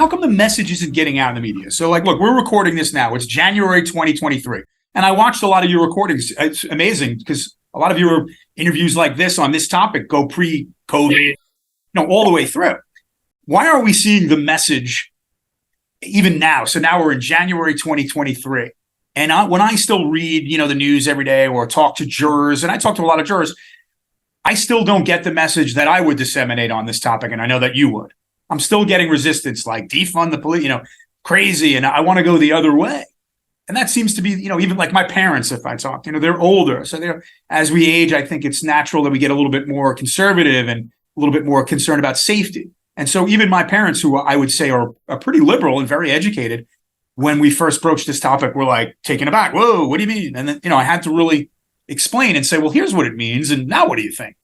how come the message isn't getting out in the media? So like, look, we're recording this now. It's January 2023. And I watched a lot of your recordings. It's amazing because a lot of your interviews like this on this topic go pre-COVID, all the way through. Why are we seeing the message even now? So now we're in January 2023. And when I still read, the news every day or talk to jurors, and I talk to a lot of jurors, I still don't get the message that I would disseminate on this topic. And I know that you would. I'm still getting resistance like defund the police, crazy. And I want to go the other way. And that seems to be, even like my parents, if I talk, they're older. So as we age, I think it's natural that we get a little bit more conservative and a little bit more concerned about safety. And so even my parents, who I would say are pretty liberal and very educated, when we first broached this topic, were like taken aback. Whoa, what do you mean? And then, I had to really explain and say, well, here's what it means. And now what do you think?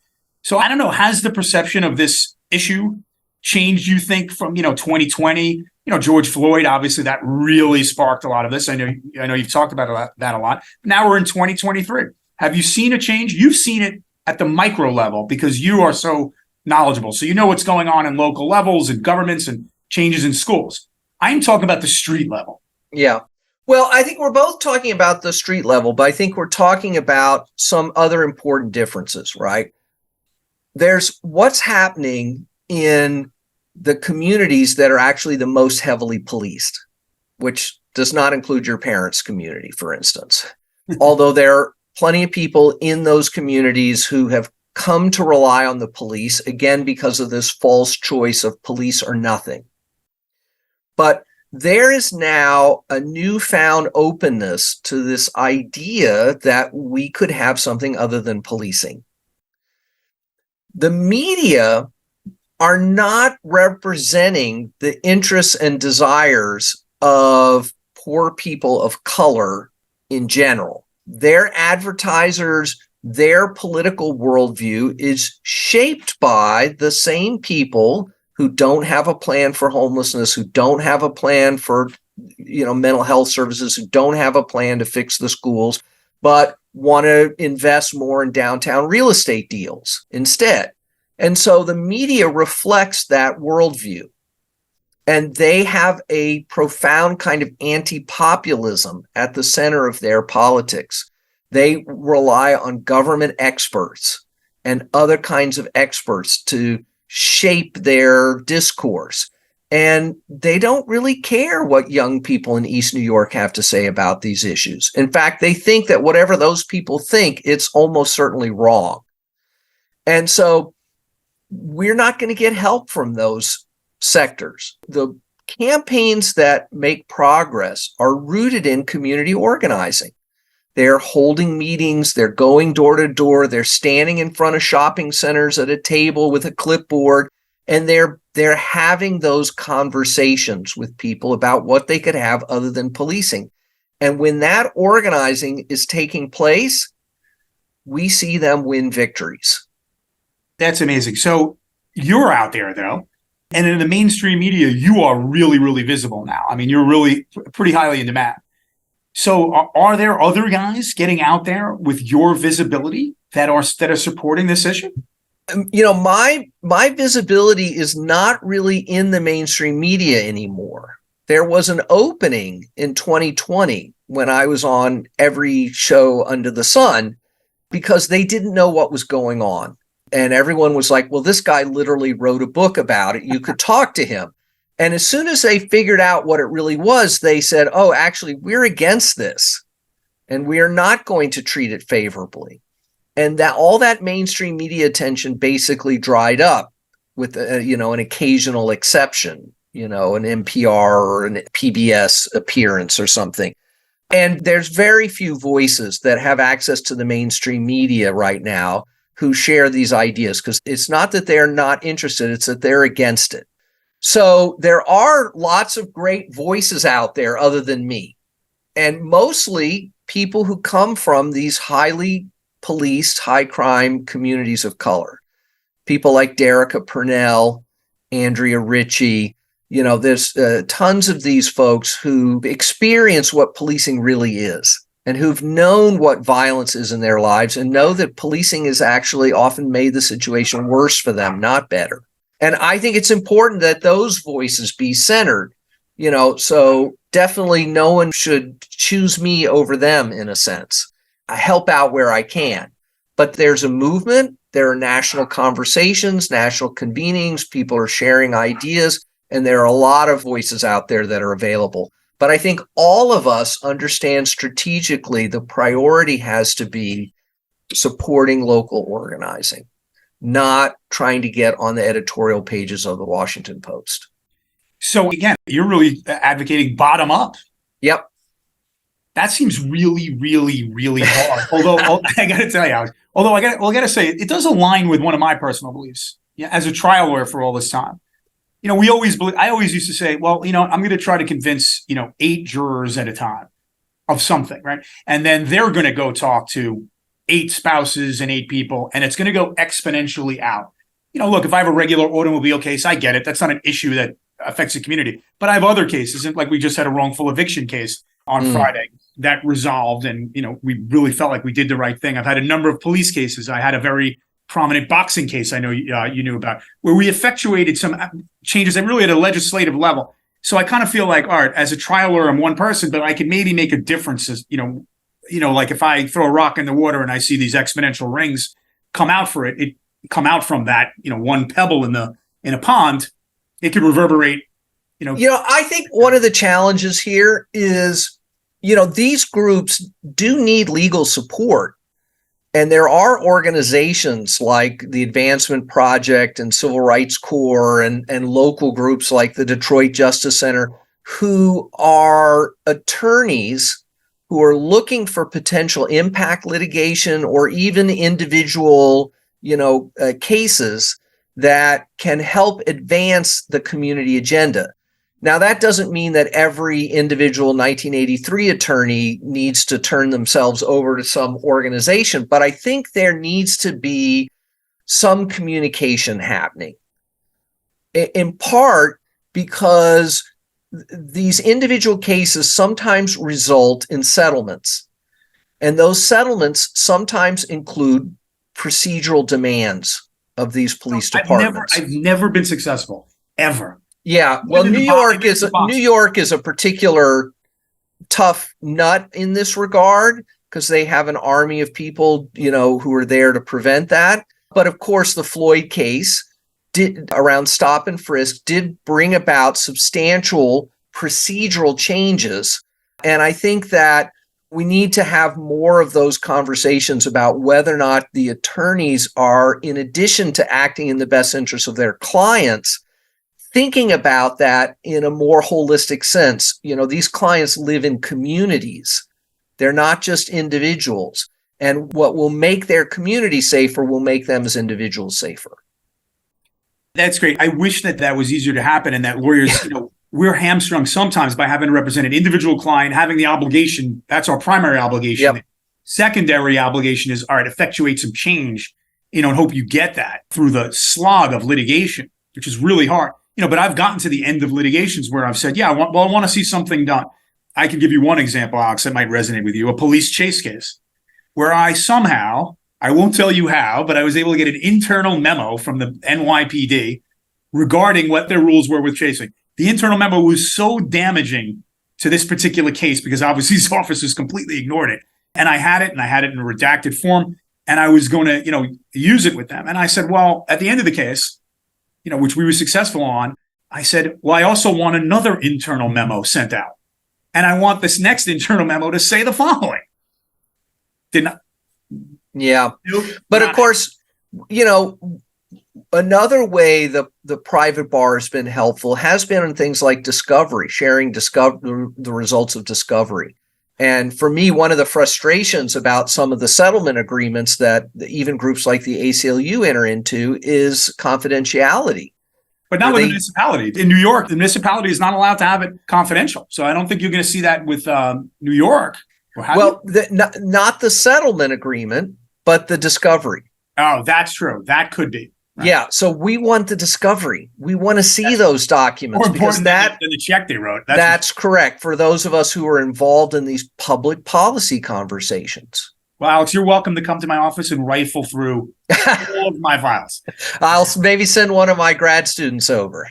So I don't know, has the perception of this issue changed, you think, from, 2020? George Floyd, obviously that really sparked a lot of this. I know you've talked about that a lot. Now we're in 2023. Have you seen a change? You've seen it at the micro level because you are so knowledgeable. So you know what's going on in local levels and governments and changes in schools. I'm talking about the street level. Yeah. Well, I think we're both talking about the street level, but I think we're talking about some other important differences, right? There's what's happening in the communities that are actually the most heavily policed, which does not include your parents' community, for instance. Although there are plenty of people in those communities who have come to rely on the police, again, because of this false choice of police or nothing. But there is now a newfound openness to this idea that we could have something other than policing. The media are not representing the interests and desires of poor people of color in general. Their advertisers, their political worldview is shaped by the same people who don't have a plan for homelessness, who don't have a plan for, mental health services, who don't have a plan to fix the schools, but want to invest more in downtown real estate deals instead. And so the media reflects that worldview. And they have a profound kind of anti-populism at the center of their politics. They rely on government experts and other kinds of experts to shape their discourse. And they don't really care what young people in East New York have to say about these issues. In fact, they think that whatever those people think, it's almost certainly wrong. And so we're not going to get help from those sectors. The campaigns that make progress are rooted in community organizing. They're holding meetings, they're going door to door, they're standing in front of shopping centers at a table with a clipboard, and they're having those conversations with people about what they could have other than policing. And when that organizing is taking place, we see them win victories. That's amazing. So you're out there, though, and in the mainstream media, you are really, really visible now. I mean, you're really pretty highly in demand. So are there other guys getting out there with your visibility that are supporting this issue? My visibility is not really in the mainstream media anymore. There was an opening in 2020 when I was on every show under the sun because they didn't know what was going on. And everyone was like, well, this guy literally wrote a book about it. You could talk to him. And as soon as they figured out what it really was, they said, oh, actually, we're against this. And we are not going to treat it favorably. And that all that mainstream media attention basically dried up with, an occasional exception, an NPR or an PBS appearance or something. And there's very few voices that have access to the mainstream media right now who share these ideas, because it's not that they're not interested, it's that they're against it. So there are lots of great voices out there other than me, and mostly people who come from these highly policed, high crime communities of color. People like Derica Purnell, Andrea Ritchie, there's tons of these folks who experience what policing really is and who've known what violence is in their lives and know that policing has actually often made the situation worse for them, not better. And I think it's important that those voices be centered, so definitely no one should choose me over them in a sense. I help out where I can. But there's a movement, there are national conversations, national convenings, people are sharing ideas, and there are a lot of voices out there that are available. But I think all of us understand strategically the priority has to be supporting local organizing, not trying to get on the editorial pages of the Washington Post. So again, you're really advocating bottom up. Yep. That seems really, really, really hard. Although I got to tell you, Alex, I got to say, it does align with one of my personal beliefs. Yeah, as a trial lawyer for all this time, I always used to say, well, I'm going to try to convince 8 jurors at a time of something, right? And then they're going to go talk to 8 spouses and 8 people, and it's going to go exponentially out. Look, if I have a regular automobile case, I get it. That's not an issue that affects the community. But I have other cases, like we just had a wrongful eviction case on Friday that resolved, and we really felt like we did the right thing. I've had a number of police cases. I had a very prominent boxing case I know you knew about, where we effectuated some changes that really at a legislative level. So I kind of feel like, all right, as a trial lawyer, I'm one person, but I could maybe make a difference. As, like if I throw a rock in the water and I see these exponential rings come out come out from that, one pebble in a pond, it could reverberate. I think one of the challenges here is, these groups do need legal support. And there are organizations like the Advancement Project and Civil Rights Corps and local groups like the Detroit Justice Center who are attorneys who are looking for potential impact litigation or even individual, cases that can help advance the community agenda. Now, that doesn't mean that every individual 1983 attorney needs to turn themselves over to some organization, but I think there needs to be some communication happening, in part because these individual cases sometimes result in settlements, and those settlements sometimes include procedural demands of these police departments. I've never been successful, ever. Yeah, well, New York is a particular tough nut in this regard because they have an army of people, who are there to prevent that. But of course, the Floyd case around stop and frisk did bring about substantial procedural changes. And I think that we need to have more of those conversations about whether or not the attorneys are, in addition to acting in the best interest of their clients, thinking about that in a more holistic sense. These clients live in communities. They're not just individuals. And what will make their community safer will make them as individuals safer. That's great. I wish that was easier to happen and that lawyers, we're hamstrung sometimes by having to represent an individual client, having the obligation. That's our primary obligation. Yep. Secondary obligation is, all right, effectuate some change, and hope you get that through the slog of litigation, which is really hard. But I've gotten to the end of litigations where I've said, I want to see something done. I can give you one example, Alex, that might resonate with you, a police chase case where I won't tell you how, but I was able to get an internal memo from the NYPD regarding what their rules were with chasing. The internal memo was so damaging to this particular case because obviously these officers completely ignored it. And I had it in a redacted form, and I was going to, use it with them. And I said, well, at the end of the case, which we were successful on, I said, well, I also want another internal memo sent out. And I want this next internal memo to say the following. Yeah. But of course, another way the private bar has been helpful has been in things like discovery, sharing the results of discovery. And for me, one of the frustrations about some of the settlement agreements that even groups like the ACLU enter into is confidentiality. But not with the municipality. In New York, the municipality is not allowed to have it confidential. So I don't think you're going to see that with New York. Well, not the settlement agreement, but the discovery. Oh, that's true. That could be. Right. Yeah. So we want the discovery. We want to see those documents. More important than the check they wrote. That's correct. For those of us who are involved in these public policy conversations. Well, Alex, you're welcome to come to my office and rifle through all of my files. I'll maybe send one of my grad students over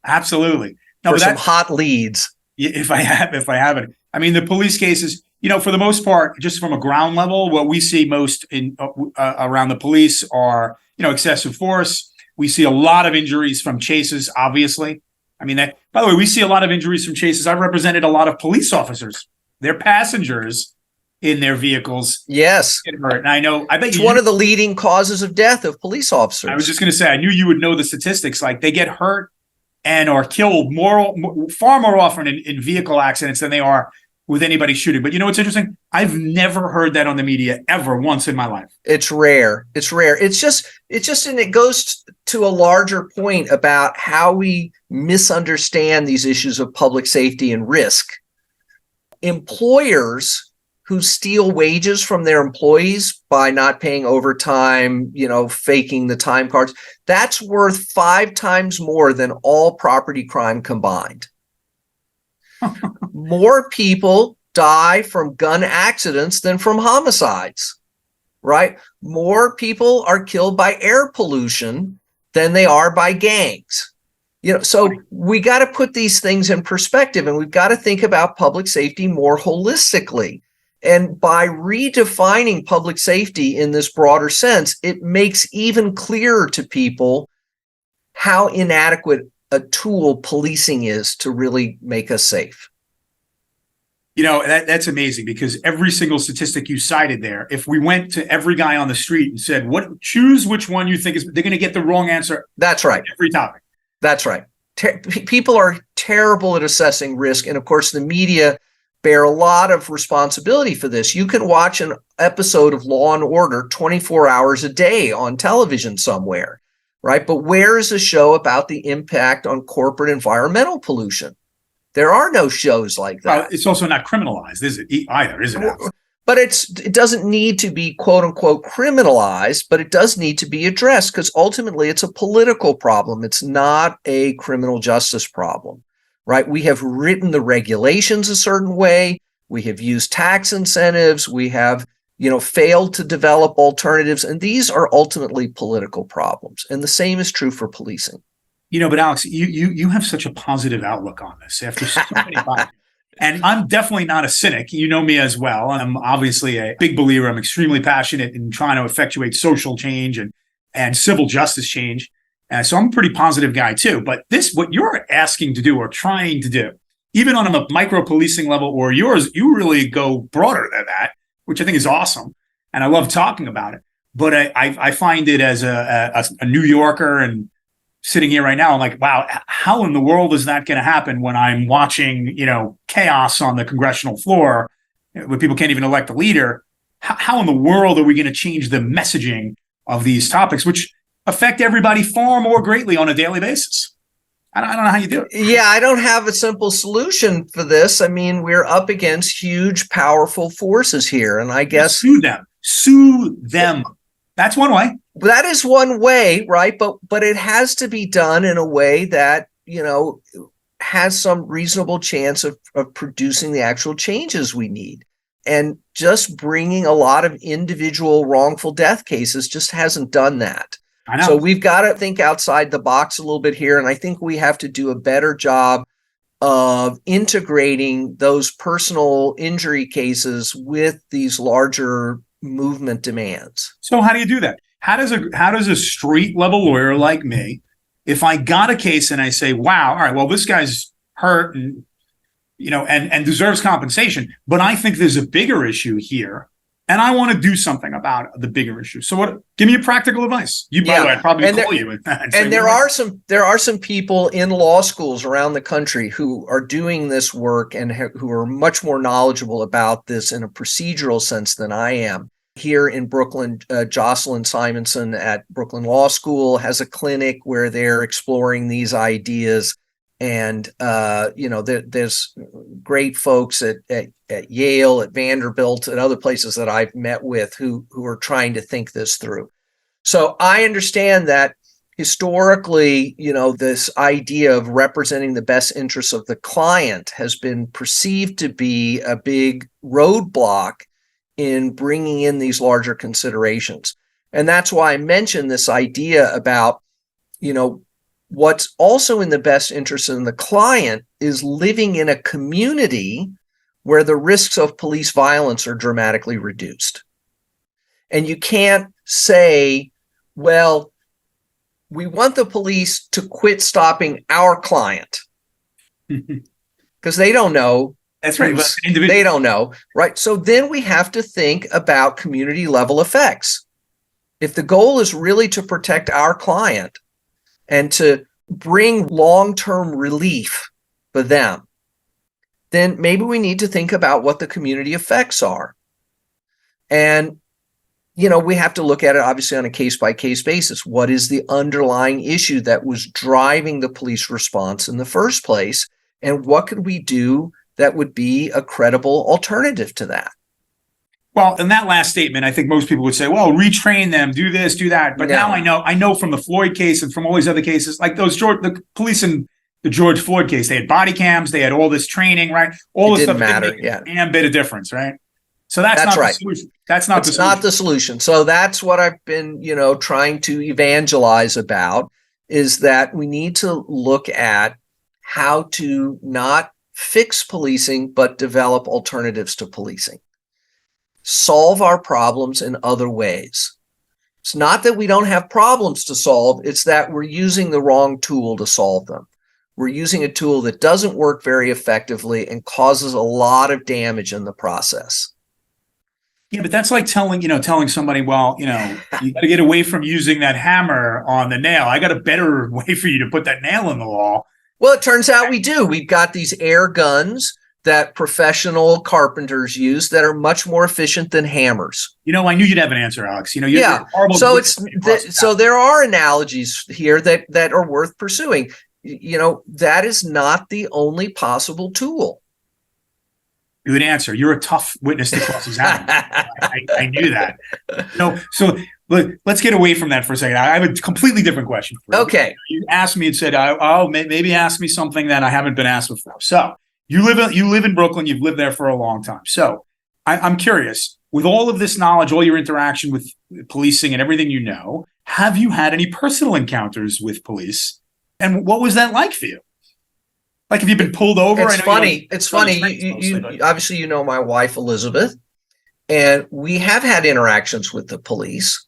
Absolutely. No, for but some hot leads. if I have it. I mean, the police cases, for the most part, just from a ground level, what we see most in around the police are, excessive force. We see a lot of injuries from chases, obviously. I mean, that, by the way, we see a lot of injuries from chases. I've represented a lot of police officers. Their passengers in their vehicles Yes. get hurt. And I bet it's one of the leading causes of death of police officers. I was just going to say, I knew you would know the statistics. Like, they get hurt and are killed far more often in vehicle accidents than they are with anybody shooting. But you know what's interesting? I've never heard that on the media ever once in my life. It's rare. It's rare. It's just, and it goes to a larger point about how we misunderstand these issues of public safety and risk. Employers who steal wages from their employees by not paying overtime, faking the time cards, that's worth 5 times more than all property crime combined. More people die from gun accidents than from homicides, right? More people are killed by air pollution than they are by gangs. So we got to put these things in perspective, and we've got to think about public safety more holistically. And by redefining public safety in this broader sense, it makes even clearer to people how inadequate a tool policing is to really make us safe. That's amazing, because every single statistic you cited there, if we went to every guy on the street and said, choose which one you think is, they're going to get the wrong answer. That's right. Every topic. That's right. People are terrible at assessing risk. And of course, the media bear a lot of responsibility for this. You can watch an episode of Law and Order 24 hours a day on television somewhere, right? But where is a show about the impact on corporate environmental pollution? There are no shows like that. Well, it's also not criminalized, is it? Either, is it? But it doesn't need to be quote unquote criminalized, but it does need to be addressed, because ultimately it's a political problem. It's not a criminal justice problem. Right? We have written the regulations a certain way. We have used tax incentives. We have, failed to develop alternatives. And these are ultimately political problems. And the same is true for policing. But Alex, you have such a positive outlook on this after so many times. And I'm definitely not a cynic. You know me as well. I'm obviously a big believer. I'm extremely passionate in trying to effectuate social change and civil justice change. So I'm a pretty positive guy too. But what you're asking to do or trying to do, even on a micro policing level or yours, you really go broader than that, which I think is awesome. And I love talking about it. But I find it as a New Yorker and sitting here right now, I'm like, wow, how in the world is that going to happen when I'm watching, chaos on the congressional floor where people can't even elect a leader? How in the world are we going to change the messaging of these topics, which affect everybody far more greatly on a daily basis? I don't know how you do it. Yeah, I don't have a simple solution for this. I mean, we're up against huge, powerful forces here. And I guess sue them. That's one way. That is one way, right? But it has to be done in a way that, has some reasonable chance of producing the actual changes we need. And just bringing a lot of individual wrongful death cases just hasn't done that. I know. So we've got to think outside the box a little bit here. And I think we have to do a better job of integrating those personal injury cases with these larger movement demands. So how do you do that? How does a street level lawyer like me, if I got a case and I say, wow, all right, well, this guy's hurt and and deserves compensation, but I think there's a bigger issue here, and I want to do something about the bigger issue. So give me a practical advice. By the way, I'd probably call you. And there are some people in law schools around the country who are doing this work and who are much more knowledgeable about this in a procedural sense than I am. Here in Brooklyn, Jocelyn Simonson at Brooklyn Law School has a clinic where they're exploring these ideas. And, there's great folks at Yale, at Vanderbilt, and other places that I've met with who are trying to think this through. So I understand that historically, this idea of representing the best interests of the client has been perceived to be a big roadblock in bringing in these larger considerations. And that's why I mentioned this idea about, what's also in the best interest of the client is living in a community where the risks of police violence are dramatically reduced. And you can't say, well, we want the police to quit stopping our client, because they don't know. That's right. They don't know, right? So then we have to think about community level effects. If the goal is really to protect our client and to bring long-term relief for them, then maybe we need to think about what the community effects are. And, we have to look at it obviously on a case-by-case basis. What is the underlying issue that was driving the police response in the first place? And what could we do that would be a credible alternative to that? Well, in that last statement, I think most people would say, well, retrain them, do this, do that. But now I know from the Floyd case and from all these other cases, like the police in the George Floyd case, they had body cams, they had all this training, right? All this stuff didn't make a bit of difference, right? So that's not right. The solution. That's not the solution. Not the solution. So that's what I've been, trying to evangelize about, is that we need to look at how to not fix policing, but develop alternatives to policing. Solve our problems in other ways. It's not that we don't have problems to solve, it's that we're using the wrong tool to solve them. We're using a tool that doesn't work very effectively and causes a lot of damage in the process. Yeah, but that's like telling somebody, well, you got to get away from using that hammer on the nail. I got a better way for you to put that nail in the wall. Well, it turns out we do. We've got these air guns that professional carpenters use that are much more efficient than hammers. I knew you'd have an answer, Alex. You're horrible. So there are analogies here that are worth pursuing. That is not the only possible tool. Good answer. You're a tough witness to cross-examine. I knew that. So let's get away from that for a second. I have a completely different question for you. Okay. You asked me and said, maybe ask me something that I haven't been asked before. So you live in Brooklyn. You've lived there for a long time. So I'm curious, with all of this knowledge, all your interaction with policing and everything have you had any personal encounters with police? And what was that like for you? Like, have you been pulled over? It's funny. You obviously, my wife, Elizabeth, and we have had interactions with the police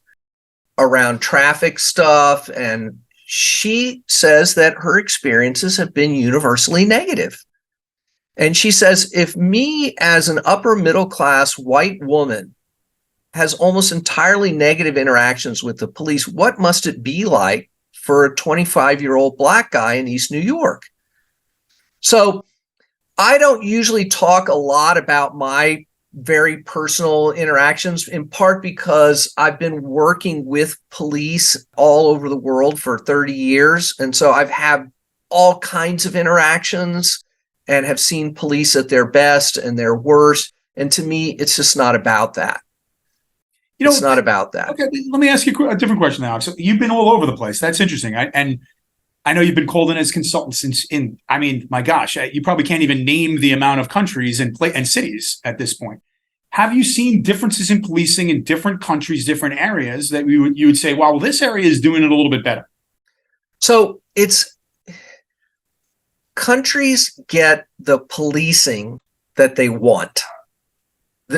around traffic stuff. And she says that her experiences have been universally negative. And she says, if me as an upper middle class white woman has almost entirely negative interactions with the police, what must it be like for a 25-year-old black guy in East New York? So I don't usually talk a lot about my very personal interactions, in part because I've been working with police all over the world for 30 years. And so I've had all kinds of interactions and have seen police at their best and their worst. And to me, it's just not about that. It's not about that. Okay, let me ask you a different question, Alex. So you've been all over the place. That's interesting. And I know you've been called in as consultants my gosh, you probably can't even name the amount of countries and cities at this point. Have you seen differences in policing in different countries, different areas that you would say, well, this area is doing it a little bit better? So countries get the policing that they want.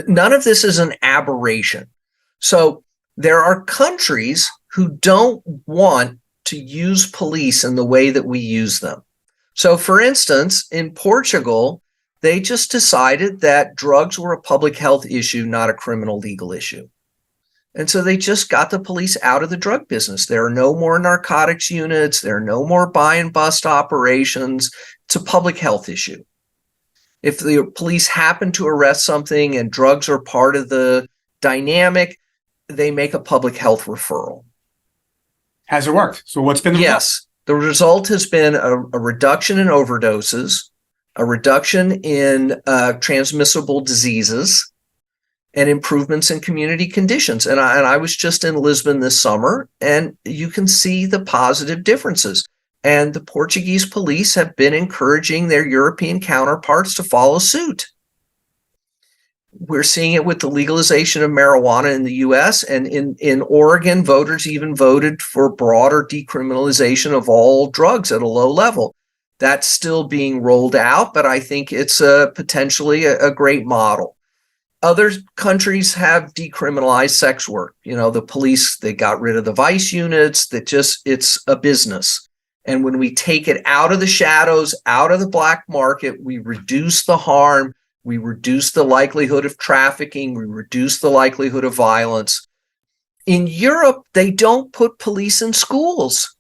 None of this is an aberration. So there are countries who don't want to use police in the way that we use them. So for instance, in Portugal, they just decided that drugs were a public health issue, not a criminal legal issue. And so they just got the police out of the drug business. There are no more narcotics units. There are no more buy and bust operations. It's a public health issue. If the police happen to arrest something and drugs are part of the dynamic, they make a public health referral. Has it worked? So what's been the result? Yes. The result has been a reduction in overdoses, a reduction in transmissible diseases, and improvements in community conditions. And I was just in Lisbon this summer, and you can see the positive differences. And the Portuguese police have been encouraging their European counterparts to follow suit. We're seeing it with the legalization of marijuana in the US, and in Oregon, voters even voted for broader decriminalization of all drugs at a low level. That's still being rolled out, but I think it's potentially a great model. Other countries have decriminalized sex work. The police, they got rid of the vice units, it's a business. And when we take it out of the shadows, out of the black market, we reduce the harm, we reduce the likelihood of trafficking, we reduce the likelihood of violence. In Europe, they don't put police in schools.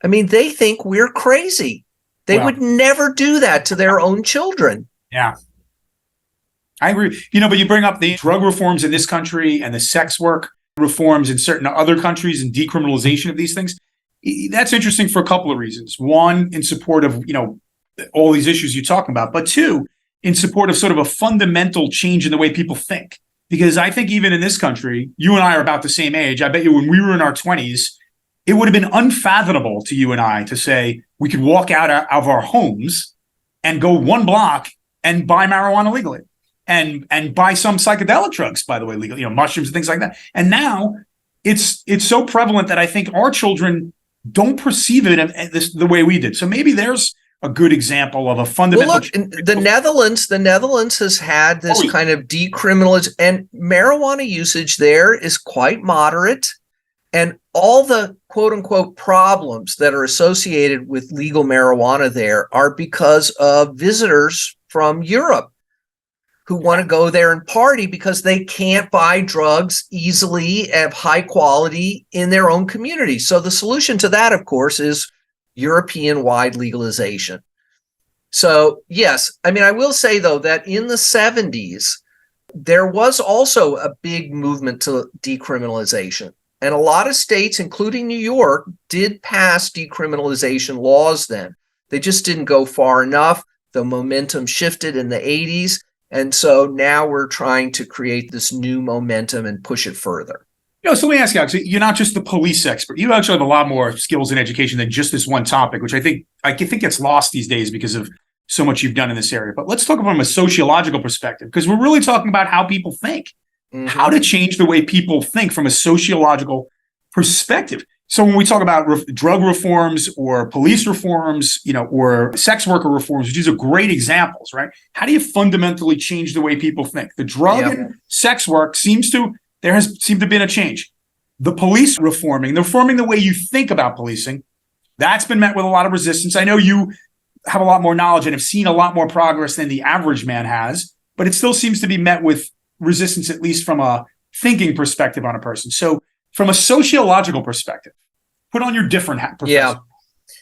I mean, they think we're crazy. They would never do that to their own children. Yeah. I agree. But you bring up the drug reforms in this country and the sex work reforms in certain other countries and decriminalization of these things. That's interesting for a couple of reasons. One, in support of, all these issues you're talking about, but two, in support of sort of a fundamental change in the way people think. Because I think even in this country, you and I are about the same age. I bet you when we were in our 20s, it would have been unfathomable to you and I to say we could walk out of our homes and go one block and buy marijuana legally. And buy some psychedelic drugs, by the way, legal, mushrooms and things like that. And now it's so prevalent that I think our children don't perceive it the way we did. So maybe there's a good example of a fundamental. Well, look, the Netherlands has had this kind of decriminalization, and marijuana usage there is quite moderate. And all the quote unquote problems that are associated with legal marijuana there are because of visitors from Europe who want to go there and party because they can't buy drugs easily at high quality in their own community. So the solution to that, of course, is European-wide legalization. So, yes, I mean, I will say, though, that in the 70s, there was also a big movement to decriminalization. And a lot of states, including New York, did pass decriminalization laws then. They just didn't go far enough. The momentum shifted in the 80s. And so now we're trying to create this new momentum and push it further. So let me ask you, Alex, you're not just the police expert. You actually have a lot more skills in education than just this one topic, which I think gets lost these days because of so much you've done in this area. But let's talk from a sociological perspective, because we're really talking about how people think, how to change the way people think from a sociological perspective. So when we talk about drug reforms or police reforms, or sex worker reforms, which these are great examples, right? How do you fundamentally change the way people think? The drug and sex work there has seemed to have been a change. The police reforming the way you think about policing, that's been met with a lot of resistance. I know you have a lot more knowledge and have seen a lot more progress than the average man has, but it still seems to be met with resistance, at least from a thinking perspective on a person. So from a sociological perspective, put on your different hat, Professor. Yeah.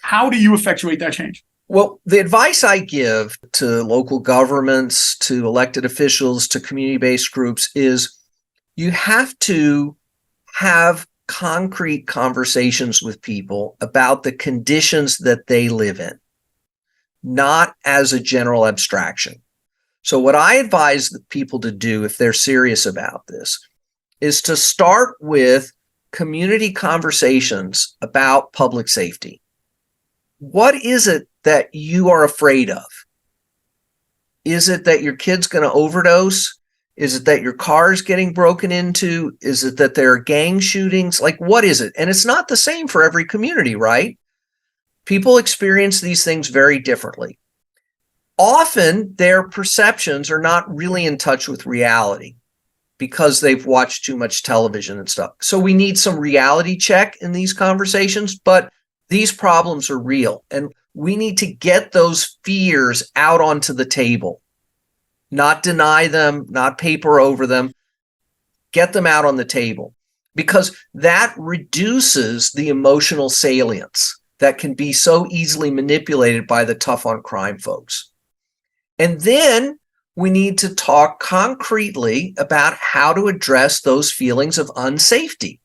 How do you effectuate that change? Well, the advice I give to local governments, to elected officials, to community-based groups is you have to have concrete conversations with people about the conditions that they live in, not as a general abstraction. So what I advise the people to do if they're serious about this is to start with community conversations about public safety. What is it that you are afraid of? Is it that your kid's going to overdose? Is it that your car is getting broken into? Is it that there are gang shootings? Like, what is it? And it's not the same for every community, right? People experience these things very differently. Often their perceptions are not really in touch with reality because they've watched too much television and stuff. So we need some reality check in these conversations, but these problems are real. And we need to get those fears out onto the table. Not deny them, not paper over them, get them out on the table, because that reduces the emotional salience that can be so easily manipulated by the tough on crime folks. And then we need to talk concretely about how to address those feelings of unsafety.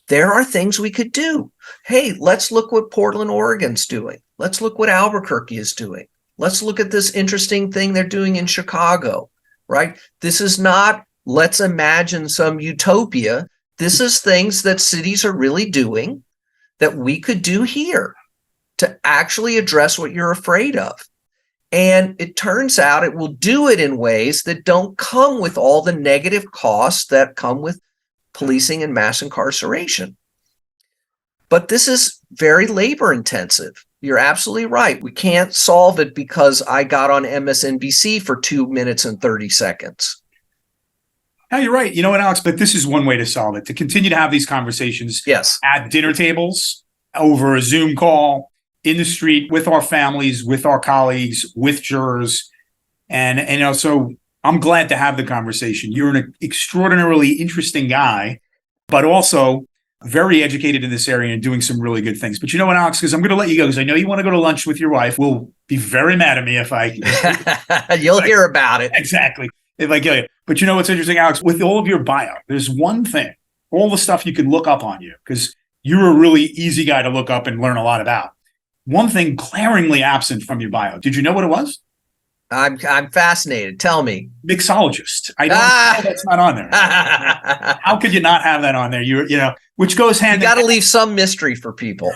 There are things we could do. Hey, let's look what Portland, Oregon's doing. Let's look what Albuquerque is doing. Let's look at this interesting thing they're doing in Chicago, right? This is not, let's imagine some utopia. This is things that cities are really doing that we could do here to actually address what you're afraid of. And it turns out it will do it in ways that don't come with all the negative costs that come with policing and mass incarceration. But this is very labor intensive. You're absolutely right. We can't solve it because I got on MSNBC for 2 minutes and 30 seconds. No, you're right. You know what, Alex? But this is one way to solve it, to continue to have these conversations Yes. at dinner tables, over a Zoom call, in the street, with our families, with our colleagues, with jurors. And so I'm glad to have the conversation. You're an extraordinarily interesting guy, but also very educated in this area and doing some really good things. But you know what, Alex, because I'm going to let you go, because I know you want to go to lunch with your wife. Will be very mad at me if I... You'll hear about it. Exactly. If I get it. But you know what's interesting, Alex? With all of your bio, there's one thing, all the stuff you can look up on you, because you're a really easy guy to look up and learn a lot about. One thing glaringly absent from your bio. Did you know what it was? I'm fascinated. Tell me. Mixologist. I don't know that's not on there. How could you not have that on there? Which goes hand You got to in hand. leave some mystery for people.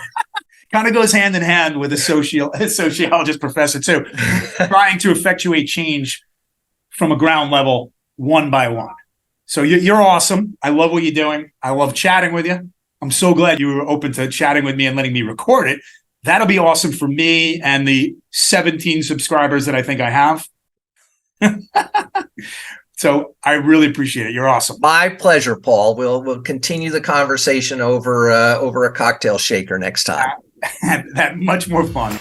Kind of goes hand in hand with a sociologist professor too, trying to effectuate change from a ground level, one by one. So you're awesome. I love what you're doing. I love chatting with you. I'm so glad you were open to chatting with me and letting me record it. That'll be awesome for me and the 17 subscribers that I think I have. So I really appreciate it. You're awesome. My pleasure, Paul. We'll continue the conversation over a cocktail shaker next time. That much more fun.